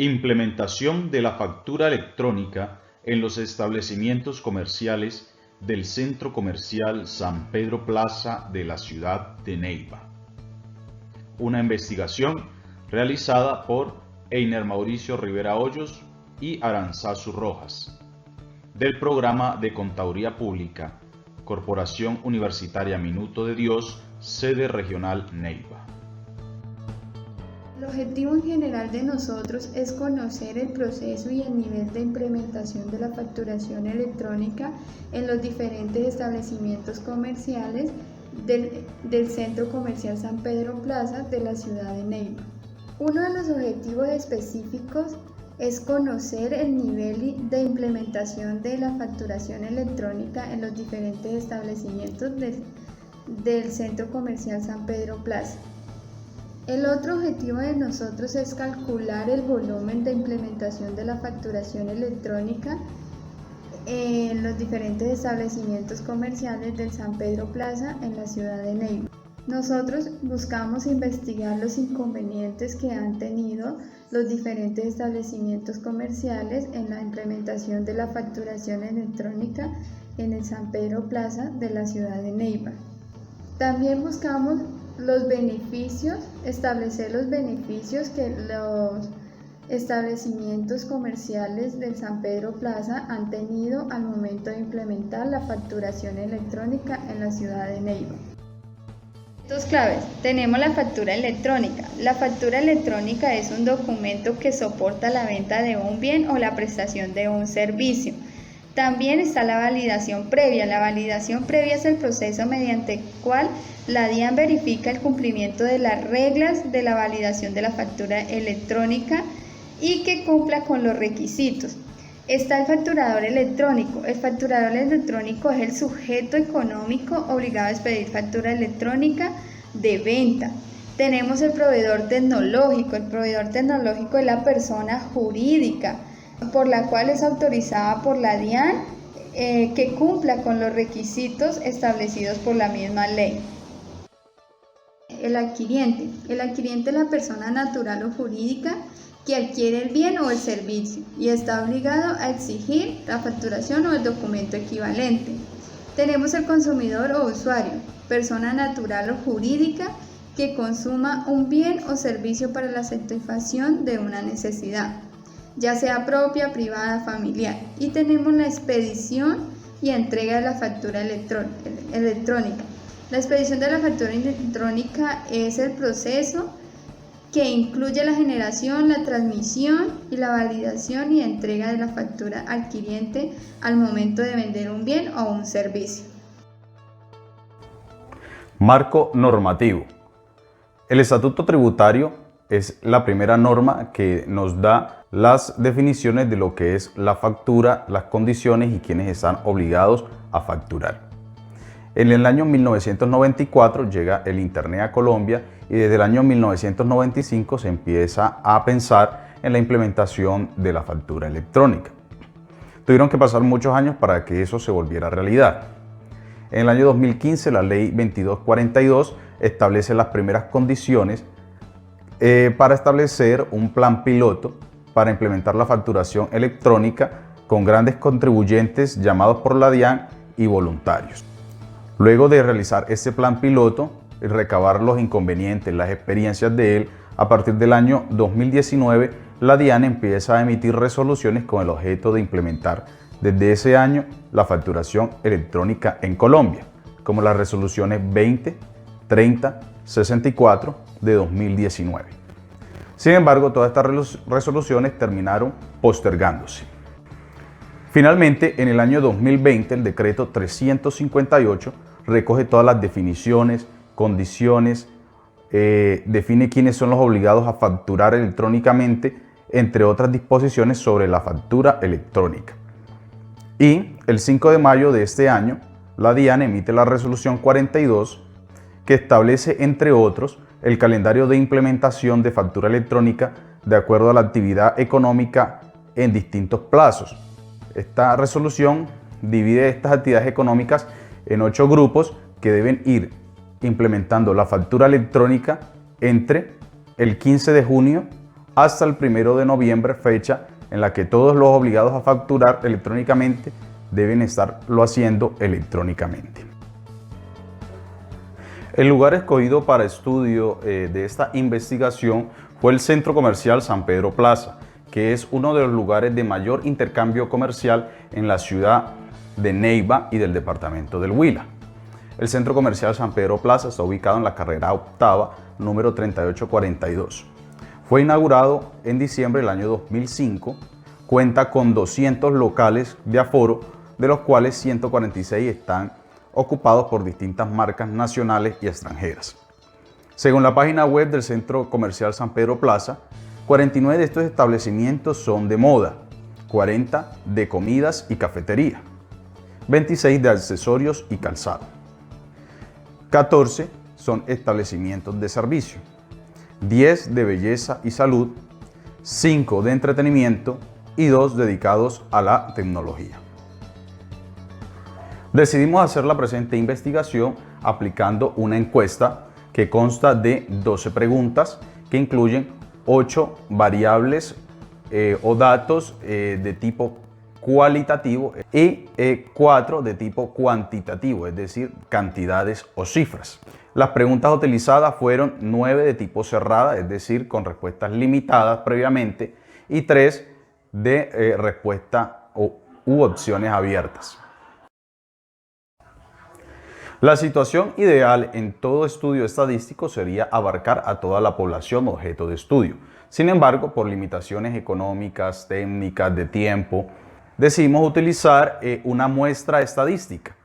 Implementación de la factura electrónica en los establecimientos comerciales del Centro Comercial San Pedro Plaza de la ciudad de Neiva. Una investigación realizada por Einer Mauricio Rivera Hoyos y Aranzazu Rojas, del Programa de Contaduría Pública, Corporación Universitaria Minuto de Dios, sede regional Neiva. El objetivo en general de nosotros es conocer el proceso y el nivel de implementación de la facturación electrónica en los diferentes establecimientos comerciales del Centro Comercial San Pedro Plaza de la ciudad de Neiva. Uno de los objetivos específicos es conocer el nivel de implementación de la facturación electrónica en los diferentes establecimientos del Centro Comercial San Pedro Plaza. El otro objetivo de nosotros es calcular el volumen de implementación de la facturación electrónica en los diferentes establecimientos comerciales del San Pedro Plaza en la ciudad de Neiva. Nosotros buscamos investigar los inconvenientes que han tenido los diferentes establecimientos comerciales en la implementación de la facturación electrónica en el San Pedro Plaza de la ciudad de Neiva. También buscamos establecer los beneficios que los establecimientos comerciales del San Pedro Plaza han tenido al momento de implementar la facturación electrónica en la ciudad de Neiva. Dos claves. Tenemos la factura electrónica. La factura electrónica es un documento que soporta la venta de un bien o la prestación de un servicio. También está la validación previa. La validación previa es el proceso mediante el cual la DIAN verifica el cumplimiento de las reglas de la validación de la factura electrónica y que cumpla con los requisitos. Está el facturador electrónico. El facturador electrónico es el sujeto económico obligado a expedir factura electrónica de venta. Tenemos el proveedor tecnológico. El proveedor tecnológico es la persona jurídica por la cual es autorizada por la DIAN que cumpla con los requisitos establecidos por la misma ley. El adquiriente. El adquiriente es la persona natural o jurídica que adquiere el bien o el servicio y está obligado a exigir la facturación o el documento equivalente. Tenemos el consumidor o usuario, persona natural o jurídica que consuma un bien o servicio para la satisfacción de una necesidad, ya sea propia, privada, familiar. Y tenemos la expedición y entrega de la factura electrónica. La expedición de la factura electrónica es el proceso que incluye la generación, la transmisión y la validación y entrega de la factura al cliente al momento de vender un bien o un servicio. Marco normativo. El Estatuto Tributario es la primera norma que nos da las definiciones de lo que es la factura, las condiciones y quienes están obligados a facturar. En el año 1994 llega el Internet a Colombia y desde el año 1995 se empieza a pensar en la implementación de la factura electrónica. Tuvieron que pasar muchos años para que eso se volviera realidad. En el año 2015 la ley 2242 establece las primeras condiciones para establecer un plan piloto para implementar la facturación electrónica con grandes contribuyentes llamados por la DIAN y voluntarios. Luego de realizar este plan piloto y recabar los inconvenientes, las experiencias de él, a partir del año 2019, la DIAN empieza a emitir resoluciones con el objeto de implementar desde ese año la facturación electrónica en Colombia, como las resoluciones 20, 30, 64 de 2019. Sin embargo, todas estas resoluciones terminaron postergándose. Finalmente, en el año 2020, el decreto 358 recoge todas las definiciones, condiciones, define quiénes son los obligados a facturar electrónicamente, entre otras disposiciones sobre la factura electrónica. Y el 5 de mayo de este año, la DIAN emite la resolución 42, que establece, entre otros, el calendario de implementación de factura electrónica de acuerdo a la actividad económica en distintos plazos. Esta resolución divide estas actividades económicas en 8 grupos que deben ir implementando la factura electrónica entre el 15 de junio hasta el 1 de noviembre, fecha en la que todos los obligados a facturar electrónicamente deben estarlo haciendo electrónicamente. El lugar escogido para estudio de esta investigación fue el Centro Comercial San Pedro Plaza, que es uno de los lugares de mayor intercambio comercial en la ciudad de Neiva y del departamento del Huila. El Centro Comercial San Pedro Plaza está ubicado en la carrera octava, número 3842. Fue inaugurado en diciembre del año 2005, cuenta con 200 locales de aforo, de los cuales 146 están ocupados por distintas marcas nacionales y extranjeras. Según la página web del Centro Comercial San Pedro Plaza, 49 de estos establecimientos son de moda, 40 de comidas y cafetería, 26 de accesorios y calzado, 14 son establecimientos de servicio, 10 de belleza y salud, 5 de entretenimiento y 2 dedicados a la tecnología. Decidimos hacer la presente investigación aplicando una encuesta que consta de 12 preguntas que incluyen 8 variables o datos de tipo cualitativo y 4 de tipo cuantitativo, es decir, cantidades o cifras. Las preguntas utilizadas fueron 9 de tipo cerrada, es decir, con respuestas limitadas previamente, y 3 de respuesta u opciones abiertas. La situación ideal en todo estudio estadístico sería abarcar a toda la población objeto de estudio. Sin embargo, por limitaciones económicas, técnicas, de tiempo, decidimos utilizar una muestra estadística.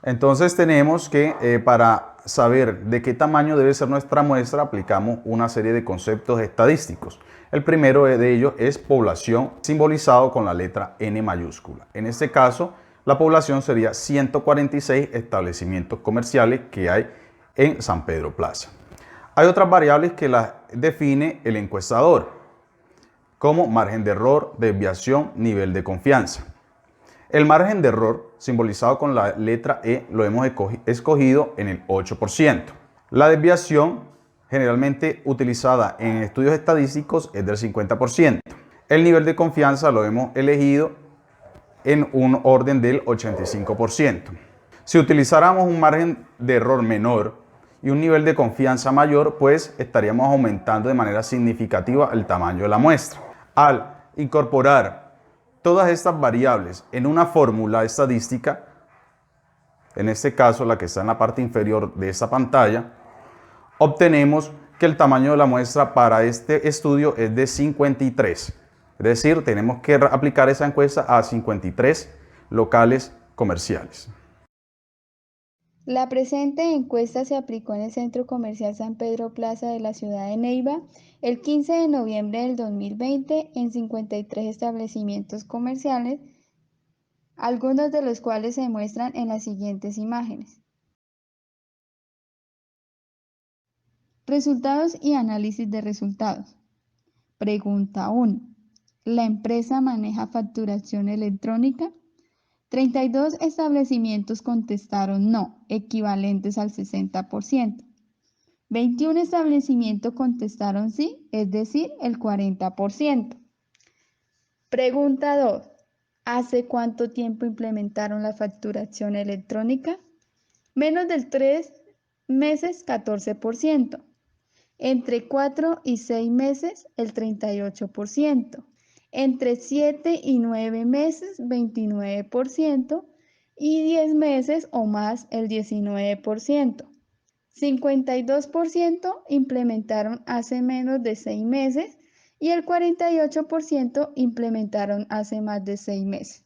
Entonces tenemos que, para saber de qué tamaño debe ser nuestra muestra, aplicamos una serie de conceptos estadísticos. El primero de ellos es población, simbolizado con la letra N mayúscula. En este caso, la población sería 146 establecimientos comerciales que hay en San Pedro Plaza. Hay otras variables que las define el encuestador, como margen de error, desviación, nivel de confianza. El margen de error, simbolizado con la letra E, lo hemos escogido en el 8%. La desviación, generalmente utilizada en estudios estadísticos, es del 50%. El nivel de confianza lo hemos elegido en un orden del 85%. Si utilizáramos un margen de error menor y un nivel de confianza mayor, pues estaríamos aumentando de manera significativa el tamaño de la muestra. Al incorporar todas estas variables en una fórmula estadística, en este caso la que está en la parte inferior de esta pantalla, obtenemos que el tamaño de la muestra para este estudio es de 53. Es decir, tenemos que aplicar esa encuesta a 53 locales comerciales. La presente encuesta se aplicó en el Centro Comercial San Pedro Plaza de la ciudad de Neiva el 15 de noviembre del 2020 en 53 establecimientos comerciales, algunos de los cuales se muestran en las siguientes imágenes. Resultados y análisis de resultados. Pregunta 1. ¿La empresa maneja facturación electrónica? 32 establecimientos contestaron no, equivalentes al 60%. 21 establecimientos contestaron sí, es decir, el 40%. Pregunta 2. ¿Hace cuánto tiempo implementaron la facturación electrónica? Menos de 3 meses, 14%. Entre 4 y 6 meses, el 38%. Entre 7 y 9 meses, 29%, y 10 meses o más, el 19%. 52% implementaron hace menos de 6 meses y el 48% implementaron hace más de 6 meses.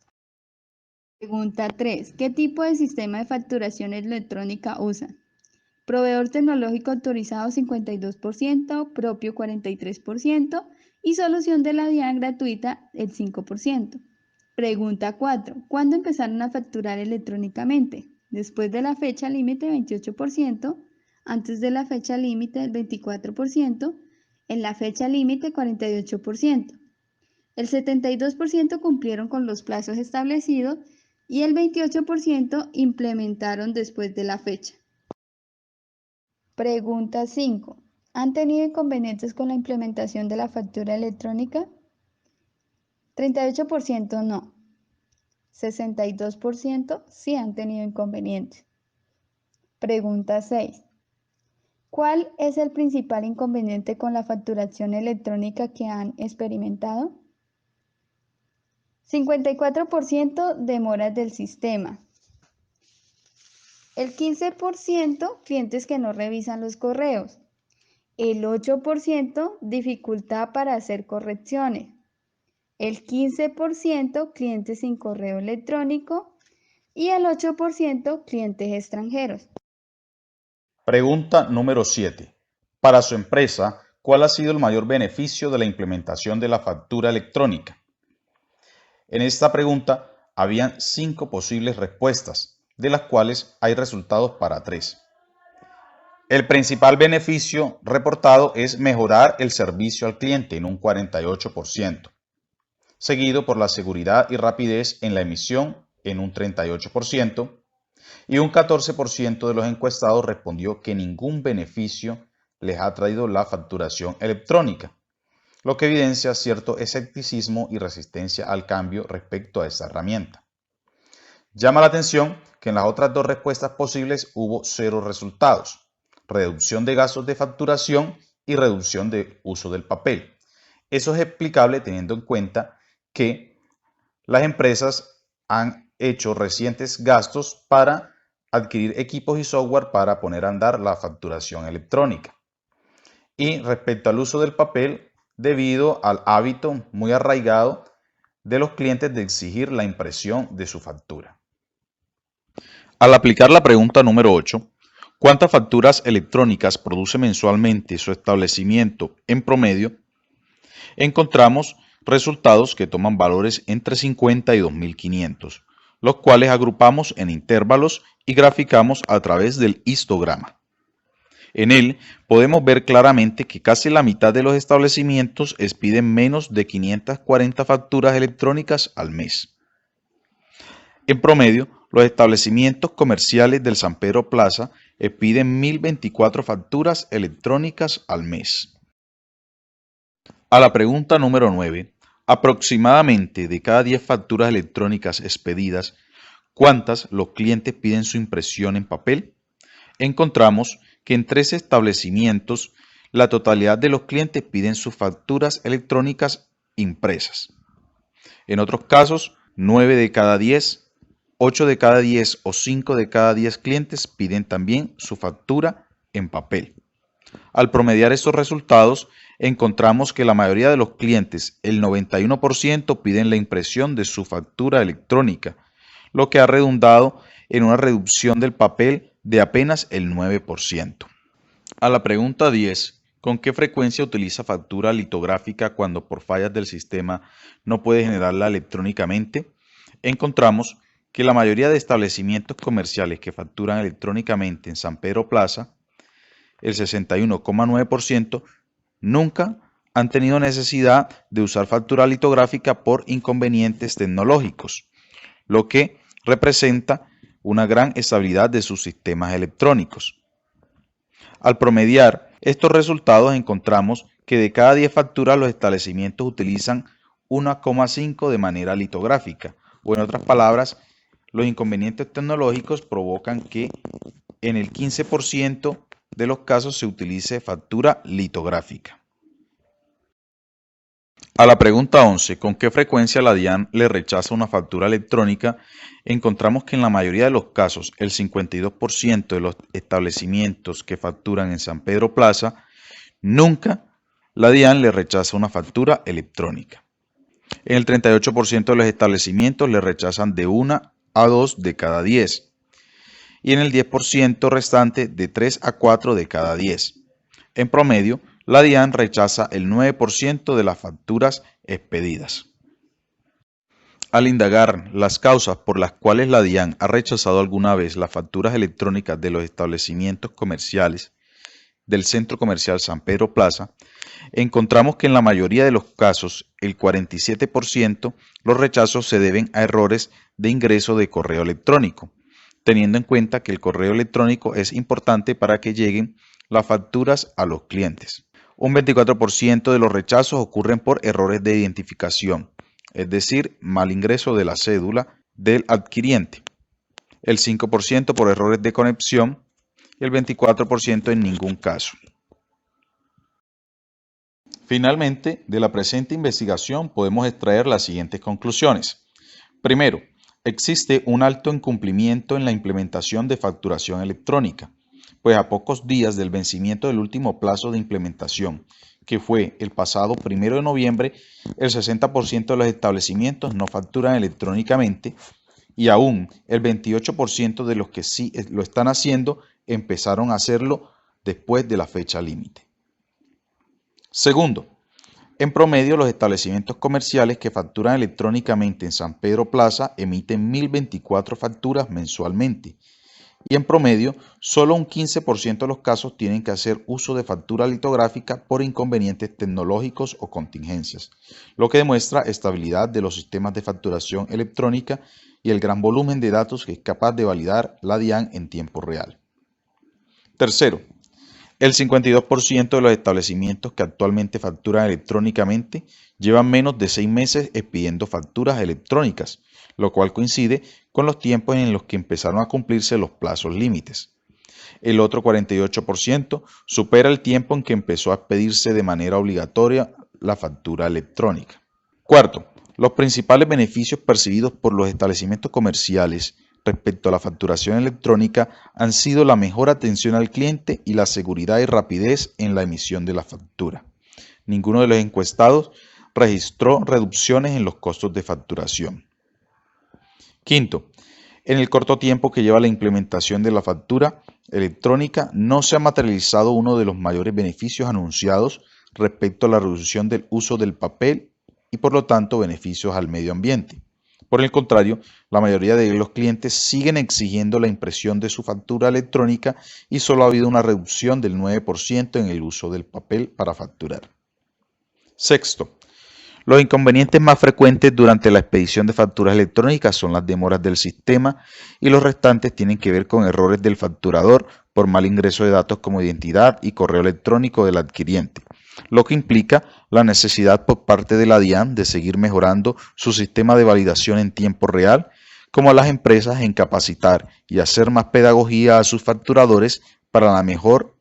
Pregunta 3. ¿Qué tipo de sistema de facturación electrónica usan? Proveedor tecnológico autorizado 52%, propio 43% y solución de la DIAN gratuita el 5%. Pregunta 4. ¿Cuándo empezaron a facturar electrónicamente? Después de la fecha límite 28%, antes de la fecha límite el 24%, en la fecha límite 48%. El 72% cumplieron con los plazos establecidos y el 28% implementaron después de la fecha. Pregunta 5. ¿Han tenido inconvenientes con la implementación de la factura electrónica? 38% no. 62% sí han tenido inconvenientes. Pregunta 6. ¿Cuál es el principal inconveniente con la facturación electrónica que han experimentado? 54% demoras del sistema. El 15% clientes que no revisan los correos. El 8% dificultad para hacer correcciones. El 15% clientes sin correo electrónico y el 8% clientes extranjeros. Pregunta número 7. Para su empresa, ¿cuál ha sido el mayor beneficio de la implementación de la factura electrónica? En esta pregunta habían 5 posibles respuestas, de las cuales hay resultados para 3. El principal beneficio reportado es mejorar el servicio al cliente en un 48%, seguido por la seguridad y rapidez en la emisión en un 38%, y un 14% de los encuestados respondió que ningún beneficio les ha traído la facturación electrónica, lo que evidencia cierto escepticismo y resistencia al cambio respecto a esta herramienta. Llama la atención que en las otras 2 respuestas posibles hubo 0 resultados: reducción de gastos de facturación y reducción de uso del papel. Eso es explicable teniendo en cuenta que las empresas han hecho recientes gastos para adquirir equipos y software para poner a andar la facturación electrónica. Y respecto al uso del papel, debido al hábito muy arraigado de los clientes de exigir la impresión de su factura. Al aplicar la pregunta número 8, ¿cuántas facturas electrónicas produce mensualmente su establecimiento en promedio? Encontramos resultados que toman valores entre 50 y 2.500, los cuales agrupamos en intervalos y graficamos a través del histograma. En él podemos ver claramente que casi la mitad de los establecimientos expiden menos de 540 facturas electrónicas al mes. En promedio, los establecimientos comerciales del San Pedro Plaza expiden 1.024 facturas electrónicas al mes. A la pregunta número 9, aproximadamente de cada 10 facturas electrónicas expedidas, ¿cuántas los clientes piden su impresión en papel? Encontramos que en 13 establecimientos la totalidad de los clientes piden sus facturas electrónicas impresas. En otros casos, 9 de cada 10, 8 de cada 10 o 5 de cada 10 clientes piden también su factura en papel. Al promediar estos resultados, encontramos que la mayoría de los clientes, el 91%, piden la impresión de su factura electrónica, lo que ha redundado en una reducción del papel de apenas el 9%. A la pregunta 10, ¿con qué frecuencia utiliza factura litográfica cuando por fallas del sistema no puede generarla electrónicamente? Encontramos que la mayoría de establecimientos comerciales que facturan electrónicamente en San Pedro Plaza, el 61,9%, nunca han tenido necesidad de usar factura litográfica por inconvenientes tecnológicos, lo que representa una gran estabilidad de sus sistemas electrónicos. Al promediar estos resultados encontramos que de cada 10 facturas los establecimientos utilizan 1,5 de manera litográfica, o en otras palabras, los inconvenientes tecnológicos provocan que en el 15% de los casos se utilice factura litográfica. A la pregunta 11, ¿con qué frecuencia la DIAN le rechaza una factura electrónica? Encontramos que en la mayoría de los casos, el 52% de los establecimientos que facturan en San Pedro Plaza, nunca la DIAN le rechaza una factura electrónica. En el 38% de los establecimientos le rechazan de 1 a 2 de cada 10. Y en el 10% restante de 3 a 4 de cada 10. En promedio, la DIAN rechaza el 9% de las facturas expedidas. Al indagar las causas por las cuales la DIAN ha rechazado alguna vez las facturas electrónicas de los establecimientos comerciales del Centro Comercial San Pedro Plaza, encontramos que en la mayoría de los casos, el 47%, los rechazos se deben a errores de ingreso de correo electrónico, teniendo en cuenta que el correo electrónico es importante para que lleguen las facturas a los clientes. Un 24% de los rechazos ocurren por errores de identificación, es decir, mal ingreso de la cédula del adquiriente. El 5% por errores de conexión y el 24% en ningún caso. Finalmente, de la presente investigación podemos extraer las siguientes conclusiones. Primero, existe un alto incumplimiento en la implementación de facturación electrónica, pues a pocos días del vencimiento del último plazo de implementación, que fue el pasado 1 de noviembre, el 60% de los establecimientos no facturan electrónicamente y aún el 28% de los que sí lo están haciendo empezaron a hacerlo después de la fecha límite. Segundo, en promedio los establecimientos comerciales que facturan electrónicamente en San Pedro Plaza emiten 1.024 facturas mensualmente y en promedio solo un 15% de los casos tienen que hacer uso de factura litográfica por inconvenientes tecnológicos o contingencias, lo que demuestra estabilidad de los sistemas de facturación electrónica y el gran volumen de datos que es capaz de validar la DIAN en tiempo real. Tercero, el 52% de los establecimientos que actualmente facturan electrónicamente llevan menos de 6 meses expidiendo facturas electrónicas, lo cual coincide con los tiempos en los que empezaron a cumplirse los plazos límites. El otro 48% supera el tiempo en que empezó a expedirse de manera obligatoria la factura electrónica. Cuarto, los principales beneficios percibidos por los establecimientos comerciales respecto a la facturación electrónica han sido la mejor atención al cliente y la seguridad y rapidez en la emisión de la factura. Ninguno de los encuestados registró reducciones en los costos de facturación. Quinto, en el corto tiempo que lleva la implementación de la factura electrónica no se ha materializado uno de los mayores beneficios anunciados respecto a la reducción del uso del papel y por lo tanto beneficios al medio ambiente. Por el contrario, la mayoría de los clientes siguen exigiendo la impresión de su factura electrónica y solo ha habido una reducción del 9% en el uso del papel para facturar. Sexto, los inconvenientes más frecuentes durante la expedición de facturas electrónicas son las demoras del sistema y los restantes tienen que ver con errores del facturador por mal ingreso de datos como identidad y correo electrónico del adquiriente, lo que implica la necesidad por parte de la DIAN de seguir mejorando su sistema de validación en tiempo real, como a las empresas en capacitar y hacer más pedagogía a sus facturadores para la mejor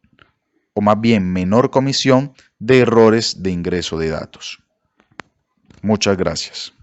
o más bien menor comisión de errores de ingreso de datos. Muchas gracias.